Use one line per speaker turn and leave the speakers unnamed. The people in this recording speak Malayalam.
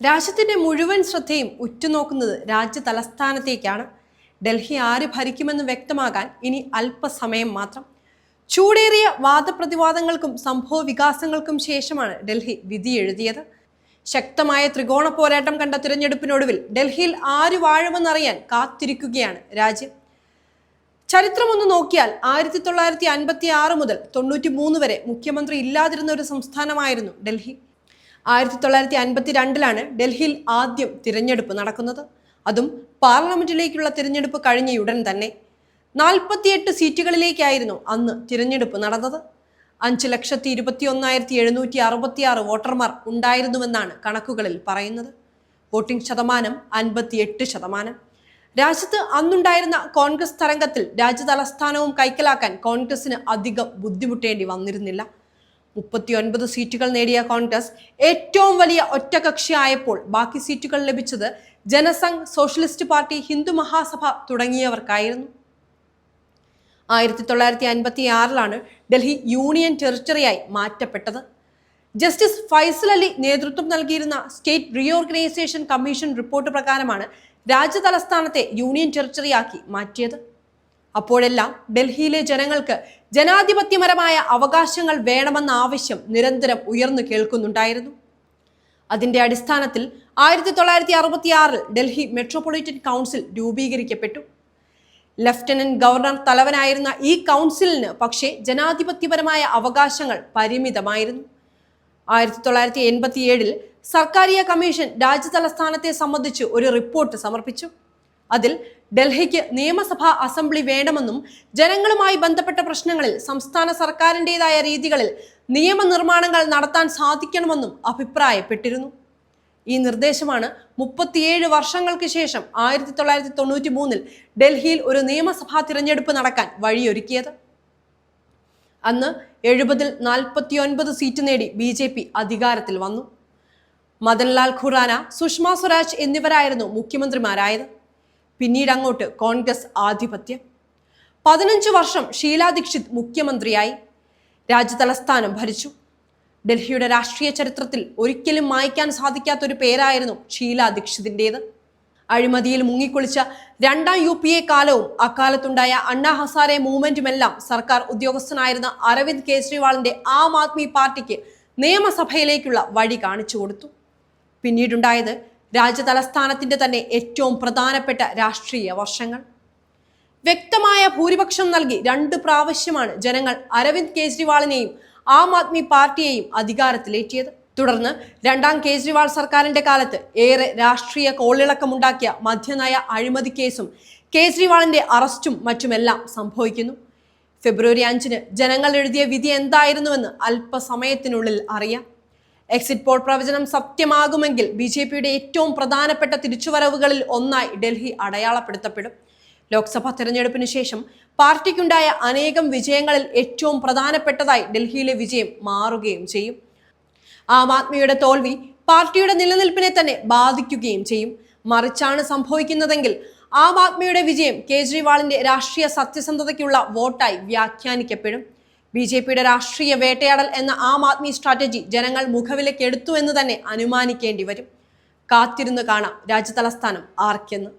രാജ്യത്തിന്റെ മുഴുവൻ ശ്രദ്ധയും ഉറ്റുനോക്കുന്നത് രാജ്യ തലസ്ഥാനത്തേക്കാണ്. ഡൽഹി ആര് ഭരിക്കുമെന്ന് വ്യക്തമാകാൻ ഇനി അല്പസമയം മാത്രം. ചൂടേറിയ വാദപ്രതിവാദങ്ങൾക്കും സംഭവ വികാസങ്ങൾക്കും ശേഷമാണ് ഡൽഹി വിധി എഴുതിയത്. ശക്തമായ ത്രികോണ പോരാട്ടം കണ്ട തിരഞ്ഞെടുപ്പിനൊടുവിൽ ഡൽഹിയിൽ ആര് വാഴുമെന്നറിയാൻ കാത്തിരിക്കുകയാണ് രാജ്യം. ചരിത്രമൊന്ന് നോക്കിയാൽ 1956 മുതൽ 93 വരെ മുഖ്യമന്ത്രി ഇല്ലാതിരുന്ന ഒരു സംസ്ഥാനമായിരുന്നു ഡൽഹി. 1952 ഡൽഹിയിൽ ആദ്യം തിരഞ്ഞെടുപ്പ് നടക്കുന്നത്. അതും പാർലമെന്റിലേക്കുള്ള തിരഞ്ഞെടുപ്പ് കഴിഞ്ഞയുടൻ തന്നെ. 48 സീറ്റുകളിലേക്കായിരുന്നു അന്ന് തിരഞ്ഞെടുപ്പ് നടന്നത്. 5,21,766 വോട്ടർമാർ ഉണ്ടായിരുന്നുവെന്നാണ് കണക്കുകളിൽ പറയുന്നത്. വോട്ടിംഗ് ശതമാനം 58%. രാജ്യത്ത് അന്നുണ്ടായിരുന്ന കോൺഗ്രസ് തരംഗത്തിൽ രാജ്യ തലസ്ഥാനവും കൈക്കലാക്കാൻ കോൺഗ്രസിന് അധികം ബുദ്ധിമുട്ടേണ്ടി വന്നിരുന്നില്ല. 39 സീറ്റുകൾ നേടിയ കോൺഗ്രസ് ഏറ്റവും വലിയ ഒറ്റകക്ഷിയായപ്പോൾ ബാക്കി സീറ്റുകൾ ലഭിച്ചത് ജനസംഘ്, സോഷ്യലിസ്റ്റ് പാർട്ടി, ഹിന്ദു മഹാസഭ തുടങ്ങിയവർക്കായിരുന്നു. 1956 ഡൽഹി യൂണിയൻ ടെറിട്ടറിയായി മാറ്റപ്പെട്ടത്. ജസ്റ്റിസ് ഫൈസൽ അലി നേതൃത്വം നൽകിയിരുന്ന സ്റ്റേറ്റ് റീഓർഗനൈസേഷൻ കമ്മീഷൻ റിപ്പോർട്ട് പ്രകാരമാണ് രാജ്യ തലസ്ഥാനത്തെ യൂണിയൻ ടെറിട്ടറിയാക്കി മാറ്റിയത്. അപ്പോഴെല്ലാം ഡൽഹിയിലെ ജനങ്ങൾക്ക് ജനാധിപത്യപരമായ അവകാശങ്ങൾ വേണമെന്ന ആവശ്യം നിരന്തരം ഉയർന്നു കേൾക്കുന്നുണ്ടായിരുന്നു. അതിന്റെ അടിസ്ഥാനത്തിൽ 1966 ഡൽഹി മെട്രോപൊളിറ്റൻ കൗൺസിൽ രൂപീകരിക്കപ്പെട്ടു. ലഫ്റ്റനന്റ് ഗവർണർ തലവനായിരുന്ന ഈ കൗൺസിലിന് പക്ഷേ ജനാധിപത്യപരമായ അവകാശങ്ങൾ പരിമിതമായിരുന്നു. 1987 സർക്കാരിയ കമ്മീഷൻ രാജ്യ തലസ്ഥാനത്തെ സംബന്ധിച്ച് ഒരു റിപ്പോർട്ട് സമർപ്പിച്ചു. അതിൽ ഡൽഹിക്ക് നിയമസഭാ അസംബ്ലി വേണമെന്നും ജനങ്ങളുമായി ബന്ധപ്പെട്ട പ്രശ്നങ്ങളിൽ സംസ്ഥാന സർക്കാരിൻ്റെതായ രീതികളിൽ നിയമനിർമ്മാണങ്ങൾ നടത്താൻ സാധിക്കണമെന്നും അഭിപ്രായപ്പെട്ടിരുന്നു. ഈ നിർദ്ദേശമാണ് 37 വർഷങ്ങൾക്ക് ശേഷം 1993 ഡൽഹിയിൽ ഒരു നിയമസഭാ തിരഞ്ഞെടുപ്പ് നടക്കാൻ വഴിയൊരുക്കിയത്. അന്ന് 70-ൽ 49 സീറ്റ് നേടി BJP അധികാരത്തിൽ വന്നു. മദൻലാൽ ഖുറാന, സുഷമ സ്വരാജ് എന്നിവരായിരുന്നു മുഖ്യമന്ത്രിമാരായത്. പിന്നീട് അങ്ങോട്ട് കോൺഗ്രസ് ആധിപത്യം. 15 വർഷം ഷീലാ ദീക്ഷിത് മുഖ്യമന്ത്രിയായി രാജ്യതലസ്ഥാനം ഭരിച്ചു. ഡൽഹിയുടെ രാഷ്ട്രീയ ചരിത്രത്തിൽ ഒരിക്കലും മായ്ക്കാൻ സാധിക്കാത്തൊരു പേരായിരുന്നു ഷീലാ ദീക്ഷിതിൻ്റേത്. അഴിമതിയിൽ മുങ്ങിക്കുളിച്ച 2ാം UPA കാലവും അക്കാലത്തുണ്ടായ അണ്ണാ ഹസാരെ മൂവ്മെന്റുമെല്ലാം സർക്കാർ ഉദ്യോഗസ്ഥനായിരുന്ന അരവിന്ദ് കെജ്രിവാളിന്റെ ആം ആദ്മി പാർട്ടിക്ക് നിയമസഭയിലേക്കുള്ള വഴി കാണിച്ചു കൊടുത്തു. പിന്നീടുണ്ടായത് രാജ്യ തലസ്ഥാനത്തിന്റെ തന്നെ ഏറ്റവും പ്രധാനപ്പെട്ട രാഷ്ട്രീയ വർഷങ്ങൾ. വ്യക്തമായ ഭൂരിപക്ഷം നൽകി 2 പ്രാവശ്യമാണ് ജനങ്ങൾ അരവിന്ദ് കെജ്രിവാളിനെയും ആം ആദ്മി പാർട്ടിയെയും അധികാരത്തിലേറ്റിയത്. തുടർന്ന് 2ാം കേജ്രിവാൾ സർക്കാരിന്റെ കാലത്ത് ഏറെ രാഷ്ട്രീയ കോളിളക്കമുണ്ടാക്കിയ മദ്യനയ അഴിമതി കേസും കേജ്രിവാളിന്റെ അറസ്റ്റും മറ്റുമെല്ലാം സംഭവിക്കുന്നു. ഫെബ്രുവരി 5 ജനങ്ങൾ എഴുതിയ വിധി എന്തായിരുന്നുവെന്ന് അല്പസമയത്തിനുള്ളിൽ അറിയാം. എക്സിറ്റ് പോൾ പ്രവചനം സത്യമാകുമെങ്കിൽ BJPയുടെ ഏറ്റവും പ്രധാനപ്പെട്ട തിരിച്ചുവരവുകളിൽ ഒന്നായി ഡൽഹി അടയാളപ്പെടുത്തപ്പെടും. ലോക്സഭാ തെരഞ്ഞെടുപ്പിന് ശേഷം പാർട്ടിക്കുണ്ടായ അനേകം വിജയങ്ങളിൽ ഏറ്റവും പ്രധാനപ്പെട്ടതായി ഡൽഹിയിലെ വിജയം മാറുകയും ചെയ്യും. ആം ആദ്മിയുടെ തോൽവി പാർട്ടിയുടെ നിലനിൽപ്പിനെ തന്നെ ബാധിക്കുകയും ചെയ്യും. മറിച്ചാണ് സംഭവിക്കുന്നതെങ്കിൽ ആം ആദ്മിയുടെ വിജയം കേജ്രിവാളിന്റെ രാഷ്ട്രീയ സത്യസന്ധതയ്ക്കുള്ള വോട്ടായി വ്യാഖ്യാനിക്കപ്പെടും. BJPയുടെ രാഷ്ട്രീയ വേട്ടയാടൽ എന്ന ആം ആദ്മി സ്ട്രാറ്റജി ജനങ്ങൾ മുഖവിലക്കെടുത്തു എന്ന് തന്നെ അനുമാനിക്കേണ്ടി വരും. കാത്തിരുന്ന് കാണാം രാജ്യ തലസ്ഥാനം ആർക്കെന്ന്.